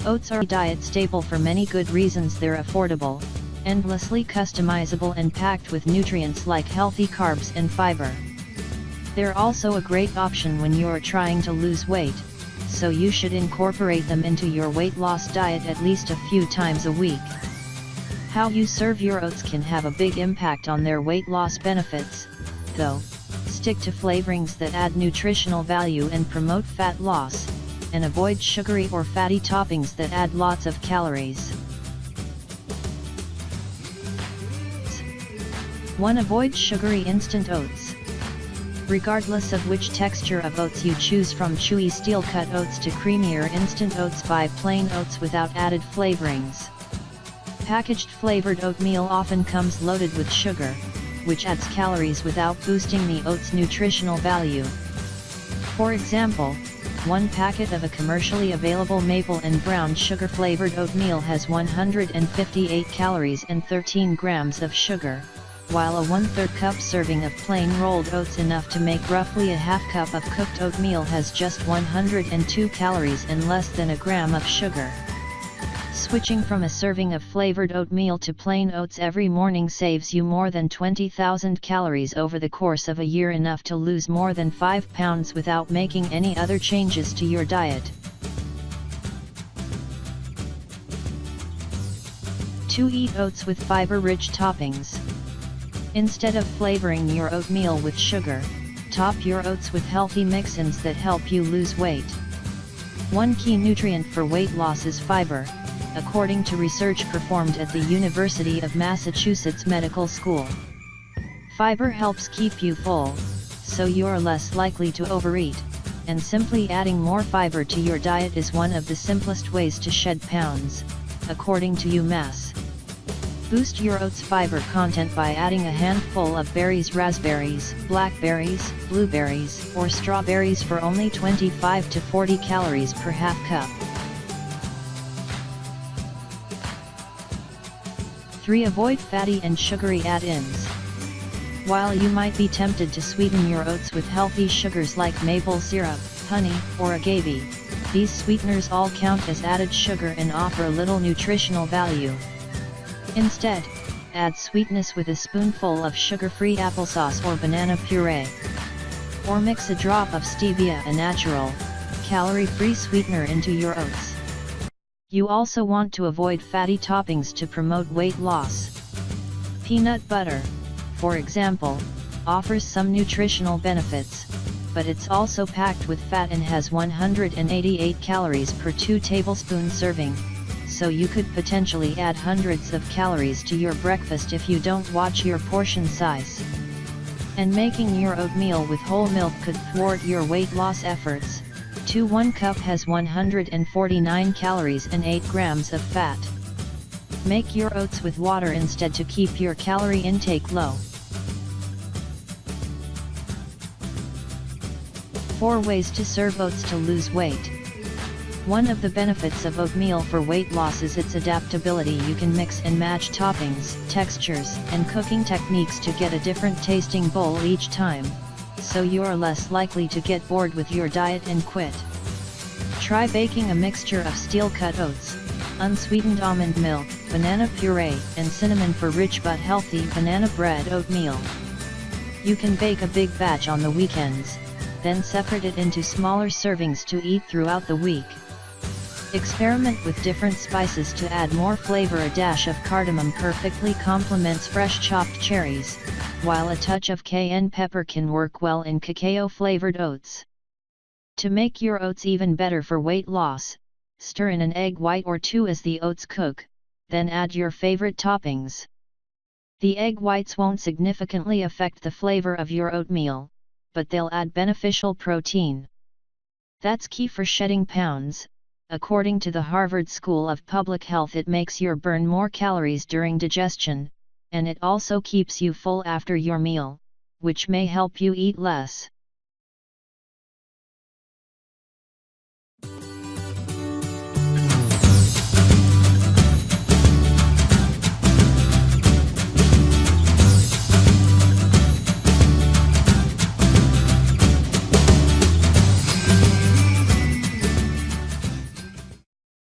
Oats are a diet staple for many good reasons. They're affordable, endlessly customizable and packed with nutrients like healthy carbs and fiber. They're also a great option when you're trying to lose weight, so you should incorporate them into your weight loss diet at least a few times a week. How you serve your oats can have a big impact on their weight loss benefits, though. Stick to flavorings that add nutritional value and promote fat loss, and avoid sugary or fatty toppings that add lots of calories. 1. Avoid sugary instant oats. Regardless of which texture of oats you choose, from chewy steel-cut oats to creamier instant oats, buy plain oats without added flavorings. Packaged flavored oatmeal often comes loaded with sugar, which adds calories without boosting the oat's nutritional value. For example, one packet of a commercially available maple and brown sugar flavored oatmeal has 158 calories and 13 grams of sugar, while a 1/3 cup serving of plain rolled oats, enough to make roughly a half cup of cooked oatmeal, has just 102 calories and less than a gram of sugar. Switching from a serving of flavored oatmeal to plain oats every morning saves you more than 20,000 calories over the course of a year, enough to lose more than 5 pounds without making any other changes to your diet. 2. Eat oats with fiber-rich toppings. Instead of flavoring your oatmeal with sugar, top your oats with healthy mix-ins that help you lose weight. One key nutrient for weight loss is fiber, according to research performed at the University of Massachusetts Medical School. Fiber helps keep you full, so you're less likely to overeat, and simply adding more fiber to your diet is one of the simplest ways to shed pounds, according to UMass. Boost your oats fiber content by adding a handful of berries, raspberries, blackberries, blueberries, or strawberries for only 25 to 40 calories per half cup. 3. Avoid fatty and sugary add-ins. While you might be tempted to sweeten your oats with healthy sugars like maple syrup, honey, or agave, these sweeteners all count as added sugar and offer little nutritional value. Instead, add sweetness with a spoonful of sugar-free applesauce or banana puree. Or mix a drop of stevia, a natural, calorie-free sweetener, into your oats. You also want to avoid fatty toppings to promote weight loss. Peanut butter, for example, offers some nutritional benefits, but it's also packed with fat and has 188 calories per 2 tablespoon serving, so you could potentially add hundreds of calories to your breakfast if you don't watch your portion size. And making your oatmeal with whole milk could thwart your weight loss efforts. 1 cup has 149 calories and 8 grams of fat. Make your oats with water instead to keep your calorie intake low. 4 ways to serve oats to lose weight. One of the benefits of oatmeal for weight loss is its adaptability. You can mix and match toppings, textures, and cooking techniques to get a different tasting bowl each time, so you're less likely to get bored with your diet and quit. Try baking a mixture of steel-cut oats, unsweetened almond milk, banana puree, and cinnamon for rich but healthy banana bread oatmeal. You can bake a big batch on the weekends, then separate it into smaller servings to eat throughout the week. Experiment with different spices to add more flavor. A dash of cardamom perfectly complements fresh chopped cherries, while a touch of cayenne pepper can work well in cacao-flavored oats. To make your oats even better for weight loss, stir in an egg white or 2 as the oats cook, then add your favorite toppings. The egg whites won't significantly affect the flavor of your oatmeal, but they'll add beneficial protein. That's key for shedding pounds. According to the Harvard School of Public Health, it makes you burn more calories during digestion, and it also keeps you full after your meal, which may help you eat less.